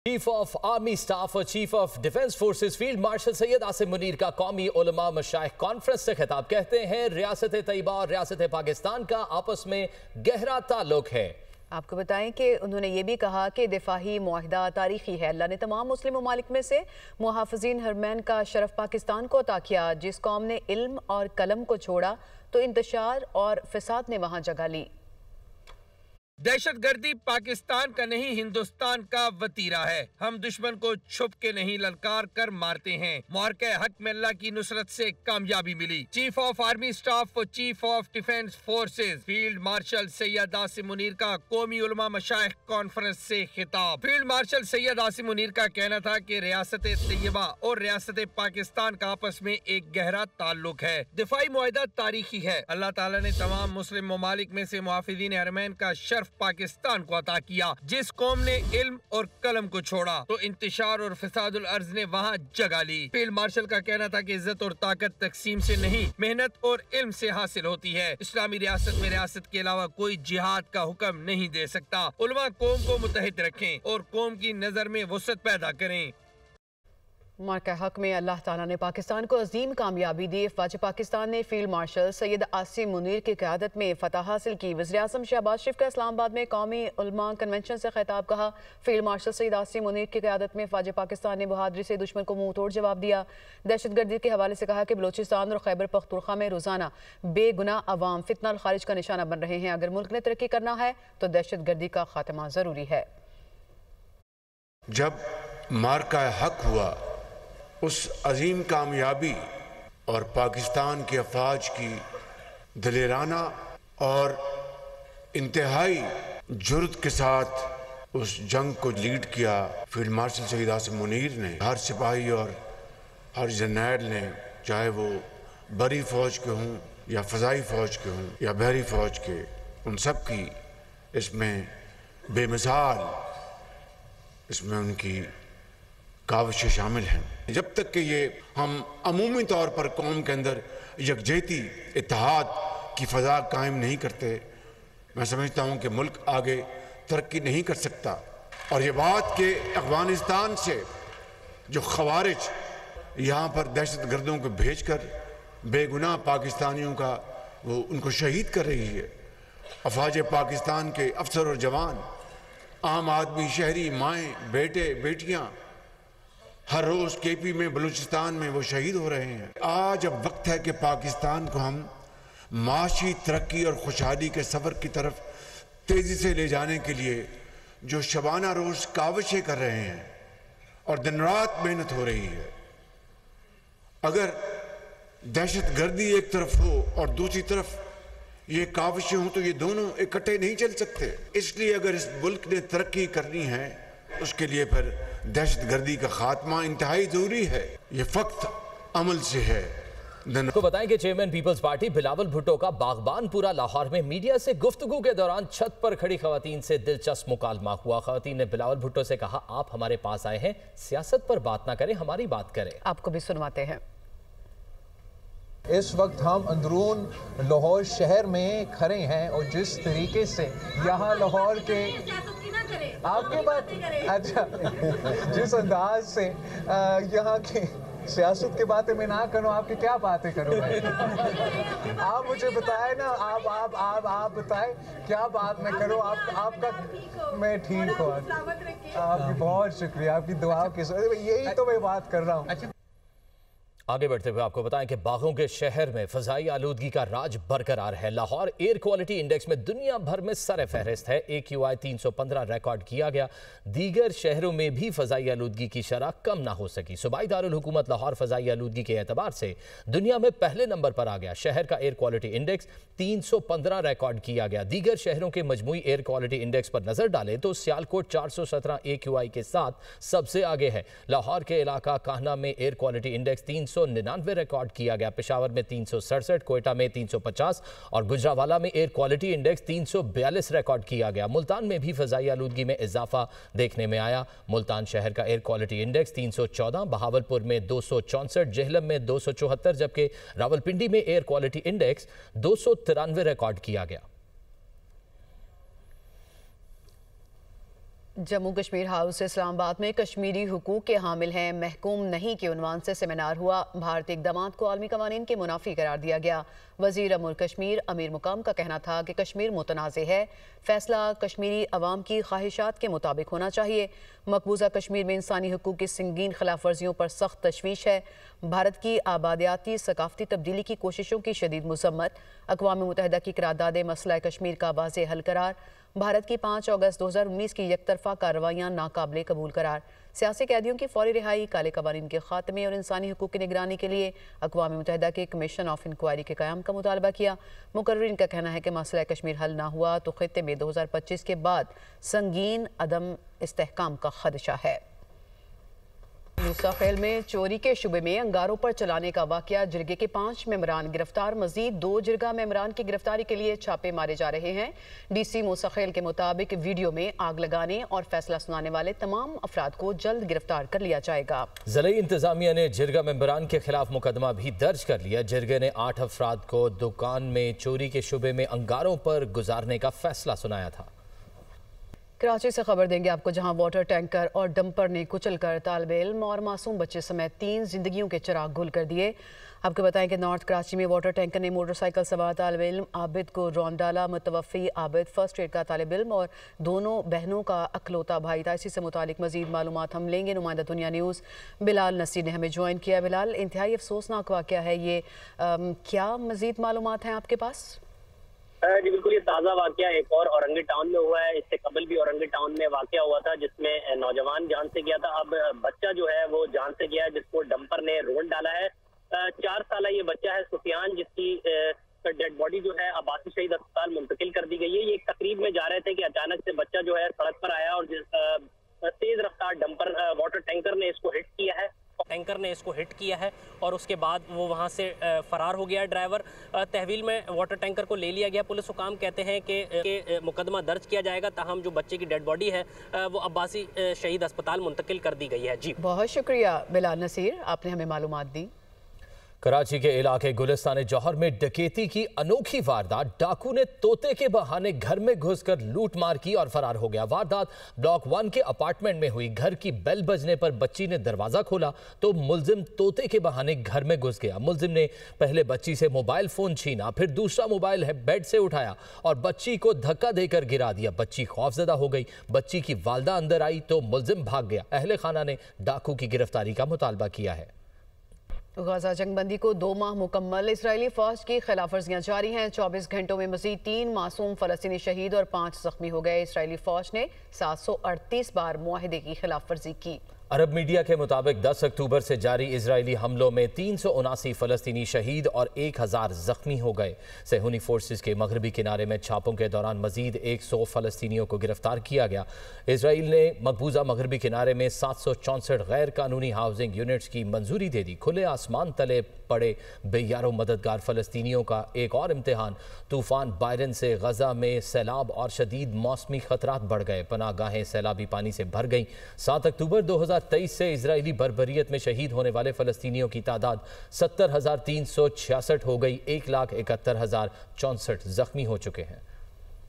Chief of army staff और chief of defence forces field marshal Syed Asim Munir का कौमी उलमा मशाइख कॉन्फ्रेंस से खिताब। कहते हैं रियासत तैयबा और रियासत पाकिस्तान का आपस में गहरा ताल्लुक है। आपको बताएं कि उन्होंने ये भी कहा कि दिफाही मुआहिदा तारीखी है। अल्लाह ने तमाम मुस्लिम ममालिक में से मुहाफिजीन हरमैन का शरफ पाकिस्तान को अता किया। जिस कौम ने इल्म और कलम को छोड़ा तो इंतशार और फसाद ने वहां जगह ली। दहशतगर्दी पाकिस्तान का नहीं हिंदुस्तान का वतीरा है। हम दुश्मन को छुप के नहीं ललकार कर मारते हैं। मुआरके हक में अल्लाह की नुसरत से कामयाबी मिली। चीफ ऑफ आर्मी स्टाफ और chief of defence forces field marshal Syed Asim Munir का कौमी उलमा मशाइख कॉन्फ्रेंस से खिताब। फील्ड मार्शल सैयद आसिम मुनीर का कहना था कि रियासत तैयबा और रियासत पाकिस्तान का आपस में एक गहरा ताल्लुक है। दिफाई मुआहिदा तारीखी है। अल्लाह ताला ने तमाम मुस्लिम ममालिक में से मुहाफिजीन हरमैन का शर्फ पाकिस्तान को अता किया। जिस कौम ने इल्म और कलम को छोड़ा तो इंतशार और फसादुल अर्ज ने वहाँ जगह ली। फील्ड मार्शल का कहना था कि इज्जत और ताकत तकसीम से नहीं मेहनत और इल्म से हासिल होती है। इस्लामी रियासत में रियासत के अलावा कोई जिहाद का हुक्म नहीं दे सकता। उलमा कौम को मुत्तहिद रखें और कौम की नजर में वसअत पैदा करें। मार्का हक में अल्लाह ताला ने पाकिस्तान को अजीम कामयाबी दी। फौज पाकिस्तान ने फील्ड मार्शल सैयद आसिम मुनीर की क़यादत में फतह हासिल की। वज़ीर-ए-आज़म शहबाज शरीफ का इस्लामाबाद में कौमी उलमा कन्वेंशन से खिताब। कहा, फील्ड मार्शल सैयद आसिम मुनीर की क़यादत में फौज पाकिस्तान ने बहादुरी से दुश्मन को मुंह तोड़ जवाब दिया। दहशतगर्दी के हवाले से कहा कि बलोचिस्तान और खैबर पख्तूनख्वा में रोजाना बेगुनाह अवाम फितना खारिज का निशाना बन रहे हैं। अगर मुल्क ने तरक्की करना है तो दहशतगर्दी का खात्मा जरूरी है। जब मार्का हक हुआ, उस अजीम कामयाबी और पाकिस्तान की अफवाज की दिलेराना और इंतहाई जुर्रत के साथ उस जंग को लीड किया फील्ड मार्शल सैयद आसिम मुनीर ने। हर सिपाही और हर जर्नैल ने, चाहे वो बरी फौज के हों या फ़ज़ाई फौज के हों या बहरी फौज के, उन सब की इसमें बेमिसाल इसमें उनकी काविशें शामिल हैं। जब तक कि ये हम अमूमी तौर पर कौम के अंदर यकजहती इत्तेहाद की फ़ज़ा कायम नहीं करते, मैं समझता हूँ कि मुल्क आगे तरक्की नहीं कर सकता। और ये बात कि अफ़गानिस्तान से जो ख़वारिज यहाँ पर दहशत गर्दों को भेज कर बेगुनाह पाकिस्तानियों का वो उनको शहीद कर रही है। अफवाज पाकिस्तान के अफसर और जवान, आम आदमी, शहरी, माएँ, बेटे, बेटियाँ हर रोज़ केपी में, बलूचिस्तान में वो शहीद हो रहे हैं। आज अब वक्त है कि पाकिस्तान को हम माशी तरक्की और खुशहाली के सफ़र की तरफ तेज़ी से ले जाने के लिए जो शबाना रोज़ काविशें कर रहे हैं और दिन रात मेहनत हो रही है, अगर दहशत गर्दी एक तरफ हो और दूसरी तरफ ये काविशें हों तो ये दोनों इकट्ठे नहीं चल सकते। इसलिए अगर इस मुल्क ने तरक्की करनी है उसके लिए फिर दहशत गर्दी का खात्मा इंतहाई जरूरी है। ये फक्त अमल से है। को बताएं कि chairman Peoples Party Bilawal Bhutto का बागबानपुरा लाहौर में मीडिया से गुफ्तगू के दौरान छत पर खड़ी खवातीन से दिलचस्प मुकालमा हुआ। खवातीन ने बिलावल भुट्टो से कहा, आप हमारे पास आए हैं, सियासत पर बात ना करें, हमारी बात करें। आपको भी सुनवाते हैं। इस वक्त हम अंदरून लाहौर शहर में खड़े हैं और जिस तरीके से यहाँ लाहौर के आपकी बात अच्छा जिस अंदाज से यहाँ के सियासत की बातें मैं ना करूँ, आपकी क्या बातें करूँ आप मुझे बताएं ना, आप बताएं क्या बात मैं करूँ। आपका मैं ठीक हूँ, आपकी बहुत शुक्रिया, आपकी दुआ की, यही तो मैं बात कर रहा हूँ। आगे बढ़ते हुए आपको बताएं कि बागों के शहर में फ़ज़ाई आलूदगी का राज बरकरार है। लाहौर एयर क्वालिटी इंडेक्स में दुनिया भर में सर फहरिस्त है। AQI 315 रिकॉर्ड किया गया। दीगर शहरों में भी फ़ज़ाई आलूदगी की शरह कम ना हो सकी। सूबाई दारुल हुकूमत लाहौर फ़ज़ाई आलूदगी के एतबार से दुनिया में पहले नंबर पर आ गया। शहर का एयर क्वालिटी इंडेक्स 315 रिकॉर्ड किया गया। दीगर शहरों के मजमूई एयर क्वालिटी इंडेक्स पर नजर डालें तो सियालकोट 417 AQI के साथ सबसे आगे है। लाहौर के इलाका काहना में एयर क्वालिटी इंडेक्स 399 रिकॉर्ड किया गया। पेशावर में 367, कोयटा में 350 और गुजरावाला में एयर क्वालिटी इंडेक्स 342 रिकॉर्ड किया गया। मुल्तान में भी फ़ज़ाई आलूदगी में इजाफा देखने में आया। मुल्तान शहर का एयर क्वालिटी इंडेक्स 314, बहावलपुर में 264, जेहलम में 274, जबकि रावलपिंडी में एयर क्वालिटी इंडेक्स 293 रिकॉर्ड किया गया। जम्मू कश्मीर हाउस इस्लामाबाद में कश्मीरी हुकूक के हामिल हैं महकूम नहीं के उन्वान से सेमिनार हुआ। भारतीय इक़दामात को आलमी कवानीन के मुनाफी करार दिया गया। वज़ीर अमूर कश्मीर अमीर मुकाम का कहना था कि कश्मीर मुतनाज़ है, फैसला कश्मीरी अवाम की ख्वाहिशात के मुताबिक होना चाहिए। मकबूजा कश्मीर में इंसानी हुकूक की संगीन खिलाफ वर्जियों पर सख्त तशवीश है। भारत की आबादियाती सकाफती तब्दीली की कोशिशों की शदीद मुज़म्मत। अक़वाम मुत्तहिदा की करारदाद मसला कश्मीर का वाज़ेह हल करार। भारत की 5 अगस्त 2019 की यकतरफा कार्रवाइयाँ नाकाबिले कबूल करार। सियासी कैदियों की फौरी रिहाई, काले कवानीन के खात्मे और इंसानी हुकूक की निगरानी के लिए अक़वाम मुत्तहिदा के कमीशन ऑफ इंक्वायरी के क़याम का मुतालबा किया। मुकर्रिरीन का कहना है कि मसला कश्मीर हल ना हुआ तो खित्ते में 2025 के बाद संगीन अदम इस्तेहकाम का खदशा है। मूसा खेल में चोरी के शुबे में अंगारों पर चलाने का वाकया, जिरगे के 5 मेंबरान गिरफ्तार। मजीद 2 जिरगा मेंबरान की गिरफ्तारी के लिए छापे मारे जा रहे हैं। डीसी मूसा खेल के मुताबिक वीडियो में आग लगाने और फैसला सुनाने वाले तमाम अफराद को जल्द गिरफ्तार कर लिया जाएगा। ज़िला इंतजामिया ने जिरगा मेंबरान के खिलाफ मुकदमा भी दर्ज कर लिया। जिरगे ने 8 अफराद को दुकान में चोरी के शुबे में अंगारों पर गुजारने का फैसला सुनाया था। कराची से खबर देंगे आपको, जहां वाटर टैंकर और डंपर ने कुचलकर तालिब इल्म और मासूम बच्चे समेत 3 जिंदगियों के चिराग गुल कर दिए। आपको बताएं कि नॉर्थ कराची में वाटर टैंकर ने मोटरसाइकिल सवार तालिब इल्म आबिद को रौंद डाला। मुतवफ़ी आबिद फर्स्ट एड का तालिब इल्म और दोनों बहनों का अकलौता भाई था। इसी से मुतालिक मजीद मालूमात हम लेंगे। नुमाइंदा दुनिया न्यूज़ बिलाल नसीर ने हमें ज्वाइन किया। बिलाल, इंतहाई अफसोसनाक वाक़या है ये, क्या मजीद मालूमात हैं आपके पास? जी बिल्कुल, ये ताज़ा वाकया एक और औरंगी टाउन में हुआ है। इससे कबल भी औरंगी टाउन में वाकया हुआ था जिसमें नौजवान जान से गया था। अब बच्चा जो है वो जान से गया है, जिसको डंपर ने रोड डाला है। 4 साल ये बच्चा है सुफियान, जिसकी डेड बॉडी जो है अब्बासी शहीद अस्पताल मुंतकिल कर दी गई है। ये एक तकरीब में जा रहे थे कि अचानक से बच्चा जो है सड़क पर आया और तेज रफ्तार डंपर वाटर टैंकर ने इसको हिट किया है। टैंकर ने इसको हिट किया है और उसके बाद वो वहाँ से फरार हो गया। ड्राइवर तहवील में वाटर टैंकर को ले लिया गया। पुलिस हुकाम कहते हैं कि मुकदमा दर्ज किया जाएगा, ताहम जो बच्चे की डेड बॉडी है वो अब्बासी शहीद अस्पताल मुंतकिल कर दी गई है। जी बहुत शुक्रिया बिलाल नसीर, आपने हमें मालूमात दी। कराची के इलाके गुलिस्तान जौहर में डकैती की अनोखी वारदात। डाकू ने तोते के बहाने घर में घुसकर लूट मार की और फरार हो गया। वारदात ब्लॉक 1 के अपार्टमेंट में हुई। घर की बेल बजने पर बच्ची ने दरवाजा खोला तो मुलजिम तोते के बहाने घर में घुस गया। मुलजिम ने पहले बच्ची से मोबाइल फोन छीना, फिर दूसरा मोबाइल बेड से उठाया और बच्ची को धक्का देकर गिरा दिया। बच्ची खौफजदा हो गई। बच्ची की वालदा अंदर आई तो मुलजिम भाग गया। अहले खाना ने डाकू की गिरफ्तारी का मुतालबा किया है। गजा जंगबंदी को 2 माह मुकम्मल। इसराइली फौज की खिलाफ वर्जियां जारी हैं। 24 घंटों में मजीद 3 मासूम फलस्तीनी शहीद और 5 जख्मी हो गए। इसराइली फौज ने 738 बार मुआहिदे की खिलाफ वर्जी की। अरब मीडिया के मुताबिक 10 अक्टूबर से जारी इजरायली हमलों में 379 फलस्तीनी शहीद और 1000 जख्मी हो गए। सेहूनी फोर्सेस के मगरबी किनारे में छापों के दौरान मजीद 100 फलस्तीनियों को गिरफ्तार किया गया। इसराइल ने मकबूजा मगरबी किनारे में 764 गैर कानूनी हाउसिंग यूनिट्स की मंजूरी दे दी। खुले आसमान तले पड़े बेयारो मददगार फलस्तीनियों का एक और इम्तिहान। तूफान बायरन से गजा में सैलाब और शदीद मौसमी खतरात बढ़ गए। पनागाहें सैलाबी पानी से भर गईं। 7 अक्टूबर 2023 से इजरायली बर्बरियत में शहीद होने वाले फलस्तीनियों की तादाद 70,366 हो गई। 1,71,064 जख्मी हो चुके हैं।